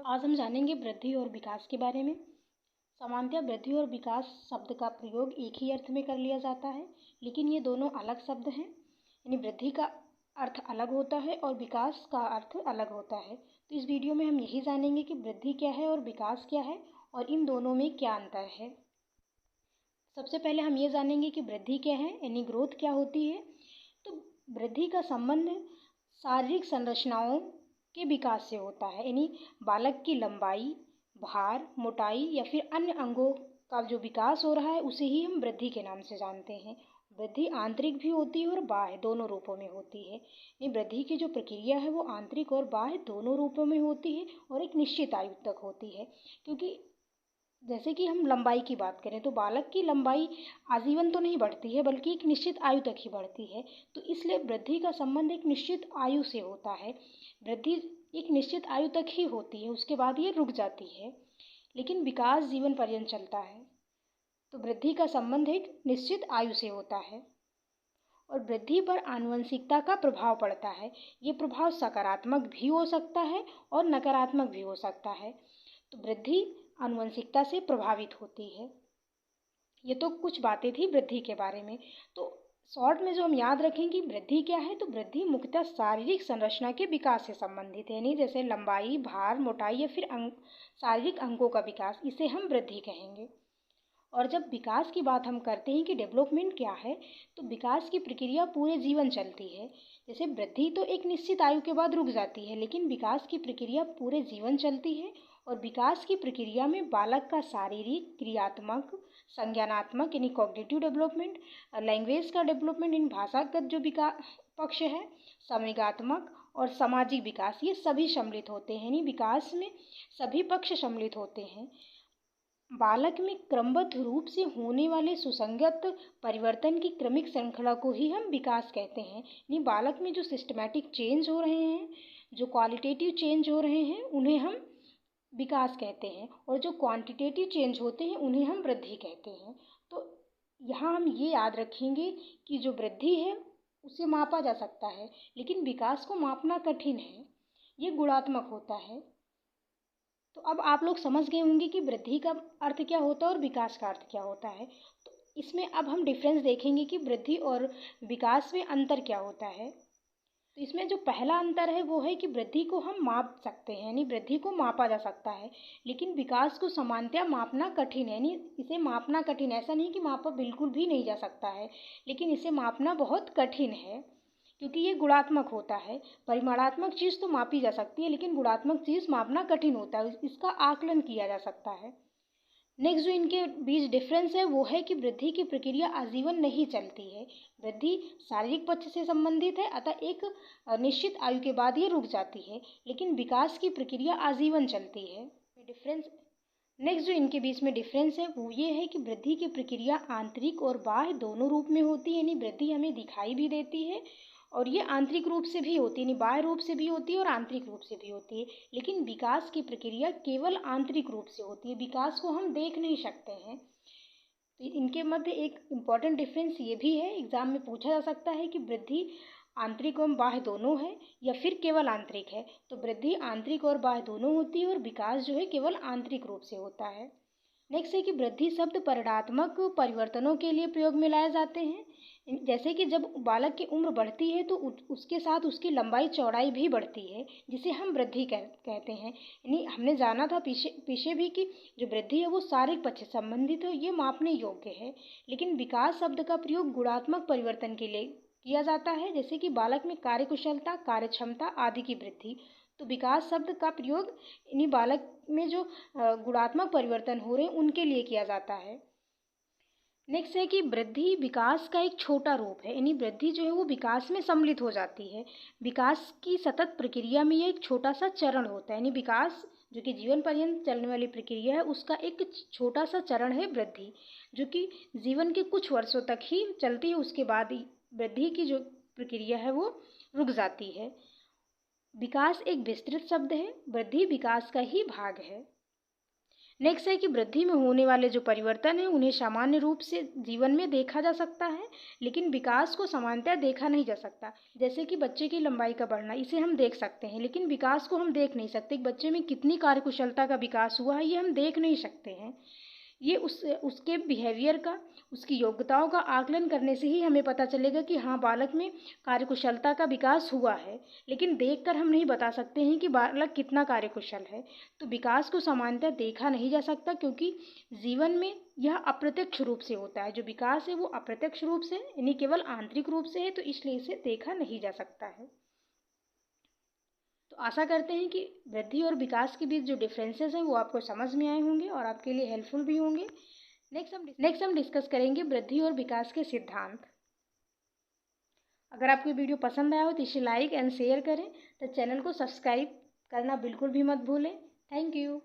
आज हम जानेंगे वृद्धि और विकास के बारे में। सामान्यतः वृद्धि और विकास शब्द का प्रयोग एक ही अर्थ में कर लिया जाता है, लेकिन ये दोनों अलग शब्द हैं। यानी वृद्धि का अर्थ अलग होता है और विकास का अर्थ अलग होता है। तो इस वीडियो में हम यही जानेंगे कि वृद्धि क्या है और विकास क्या है और इन दोनों में क्या अंतर है। सबसे पहले हम ये जानेंगे कि वृद्धि क्या है, यानी ग्रोथ क्या होती है। तो वृद्धि का संबंध शारीरिक संरचनाओं के विकास से होता है, यानी बालक की लंबाई, भार, मोटाई या फिर अन्य अंगों का जो विकास हो रहा है उसे ही हम वृद्धि के नाम से जानते हैं। वृद्धि आंतरिक भी होती है और बाह्य दोनों रूपों में होती है। यानी वृद्धि की जो प्रक्रिया है वो आंतरिक और बाह्य दोनों रूपों में होती है और एक निश्चित आयु तक होती है। क्योंकि जैसे कि हम लंबाई की बात करें तो बालक की लंबाई आजीवन तो नहीं बढ़ती है, बल्कि एक निश्चित आयु तक ही बढ़ती है। तो इसलिए वृद्धि का संबंध एक निश्चित आयु से होता है। वृद्धि एक निश्चित आयु तक ही होती है, उसके बाद ये रुक जाती है। लेकिन विकास जीवन पर्यंत चलता है। तो वृद्धि का संबंध एक निश्चित आयु से होता है और वृद्धि पर आनुवंशिकता का प्रभाव पड़ता है। ये प्रभाव सकारात्मक भी हो सकता है और नकारात्मक भी हो सकता है। तो वृद्धि आनुवंशिकता से प्रभावित होती है। ये तो कुछ बातें थी वृद्धि के बारे में। तो शॉर्ट में जो हम याद रखें कि वृद्धि क्या है, तो वृद्धि मुख्यतः शारीरिक संरचना के विकास से संबंधित है, यानी जैसे लंबाई, भार, मोटाई या फिर शारीरिक अंगों का विकास, इसे हम वृद्धि कहेंगे। और जब विकास की बात हम करते हैं कि डेवलपमेंट क्या है, तो विकास की प्रक्रिया पूरे जीवन चलती है। जैसे वृद्धि तो एक निश्चित आयु के बाद रुक जाती है, लेकिन विकास की प्रक्रिया पूरे जीवन चलती है। और विकास की प्रक्रिया में बालक का शारीरिक, क्रियात्मक, संज्ञानात्मक यानी कॉग्निटिव डेवलपमेंट, लैंग्वेज का डेवलपमेंट इन भाषागत जो विकास पक्ष है, संवेगात्मक और सामाजिक विकास, ये सभी सम्मिलित होते हैं। यानी विकास में सभी पक्ष सम्मिलित होते हैं। बालक में क्रमबद्ध रूप से होने वाले सुसंगत परिवर्तन की क्रमिक श्रृंखला को ही हम विकास कहते हैं। यानी बालक में जो सिस्टमैटिक चेंज हो रहे हैं, जो क्वालिटेटिव चेंज हो रहे हैं, उन्हें हम विकास कहते हैं, और जो क्वांटिटेटिव चेंज होते हैं उन्हें हम वृद्धि कहते हैं। तो यहाँ हम ये याद रखेंगे कि जो वृद्धि है उसे मापा जा सकता है, लेकिन विकास को मापना कठिन है, ये गुणात्मक होता है। तो अब आप लोग समझ गए होंगे कि वृद्धि का अर्थ क्या होता है और विकास का अर्थ क्या होता है। तो इसमें अब हम डिफरेंस देखेंगे कि वृद्धि और विकास में अंतर क्या होता है। तो इसमें जो पहला अंतर है वो है कि वृद्धि को हम माप सकते हैं, यानी वृद्धि को मापा जा सकता है, लेकिन विकास को सामान्यतः मापना कठिन है। यानी इसे मापना कठिन, ऐसा नहीं कि मापा बिल्कुल भी नहीं जा सकता है, लेकिन इसे मापना बहुत कठिन है, क्योंकि ये गुणात्मक होता है। परिमाणात्मक चीज़ तो मापी जा सकती है, लेकिन गुणात्मक चीज़ मापना कठिन होता है, इसका आकलन किया जा सकता है। नेक्स्ट जो इनके बीच डिफरेंस है वो है कि वृद्धि की प्रक्रिया आजीवन नहीं चलती है। वृद्धि शारीरिक पक्ष से संबंधित है, अतः एक निश्चित आयु के बाद ये रुक जाती है, लेकिन विकास की प्रक्रिया आजीवन चलती है। डिफरेंस नेक्स्ट जो इनके बीच में डिफरेंस है वो ये है कि वृद्धि की प्रक्रिया आंतरिक और बाह्य दोनों रूप में होती है। यानी वृद्धि हमें दिखाई भी देती है और ये आंतरिक रूप से भी होती है, यानी बाह्य रूप से भी होती है और आंतरिक रूप से भी होती है। लेकिन विकास की प्रक्रिया केवल आंतरिक रूप से होती है, विकास को हम देख नहीं सकते हैं। तो इनके मध्य एक इम्पॉर्टेंट डिफरेंस ये भी है, एग्जाम में पूछा जा सकता है कि वृद्धि आंतरिक और बाह्य दोनों है या फिर केवल आंतरिक है। तो वृद्धि आंतरिक और बाह्य दोनों होती है और विकास जो है केवल आंतरिक रूप से होता है। नेक्स्ट है कि वृद्धि शब्द परिणात्मक परिवर्तनों के लिए प्रयोग में लाए जाते हैं। जैसे कि जब बालक की उम्र बढ़ती है तो उसके साथ उसकी लंबाई चौड़ाई भी बढ़ती है, जिसे हम वृद्धि कहते हैं। यानी हमने जाना था पीछे भी कि जो वृद्धि है वो शारीरिक पक्ष से संबंधित है, ये मापने योग्य है। लेकिन विकास शब्द का प्रयोग गुणात्मक परिवर्तन के लिए किया जाता है, जैसे कि बालक में कार्यकुशलता, कार्यक्षमता आदि की वृद्धि। तो विकास शब्द का प्रयोग इन्हीं बालक में जो गुणात्मक परिवर्तन हो रहे हैं उनके लिए किया जाता है। नेक्स्ट है कि वृद्धि विकास का एक छोटा रूप है, यानी वृद्धि जो है वो विकास में सम्मिलित हो जाती है। विकास की सतत प्रक्रिया में ये एक छोटा सा चरण होता है, यानी विकास जो कि जीवन पर्यंत चलने वाली प्रक्रिया है उसका एक छोटा सा चरण है वृद्धि, जो कि जीवन के कुछ वर्षों तक ही चलती है, उसके बाद ही वृद्धि की जो प्रक्रिया है वो रुक जाती है। विकास एक विस्तृत शब्द है, वृद्धि विकास का ही भाग है। नेक्स्ट है कि वृद्धि में होने वाले जो परिवर्तन हैं उन्हें सामान्य रूप से जीवन में देखा जा सकता है, लेकिन विकास को सामान्यतः देखा नहीं जा सकता। जैसे कि बच्चे की लंबाई का बढ़ना, इसे हम देख सकते हैं, लेकिन विकास को हम देख नहीं सकते। बच्चे में कितनी कार्यकुशलता का विकास हुआ है ये हम देख नहीं सकते हैं। ये उसके बिहेवियर का, उसकी योग्यताओं का आकलन करने से ही हमें पता चलेगा कि हाँ, बालक में कार्यकुशलता का विकास हुआ है, लेकिन देखकर हम नहीं बता सकते हैं कि बालक कितना कार्यकुशल है। तो विकास को सामान्यतः देखा नहीं जा सकता, क्योंकि जीवन में यह अप्रत्यक्ष रूप से होता है। जो विकास है वो अप्रत्यक्ष रूप से यानी केवल आंतरिक रूप से है, तो इसलिए इसे देखा नहीं जा सकता है। तो आशा करते हैं कि वृद्धि और विकास के बीच जो डिफरेंसेस हैं वो आपको समझ में आए होंगे और आपके लिए हेल्पफुल भी होंगे। नेक्स्ट हम डिस्कस करेंगे वृद्धि और विकास के सिद्धांत। अगर आपको वीडियो पसंद आया हो तो इसे लाइक एंड शेयर करें, तो चैनल को सब्सक्राइब करना बिल्कुल भी मत भूलें। Thank you.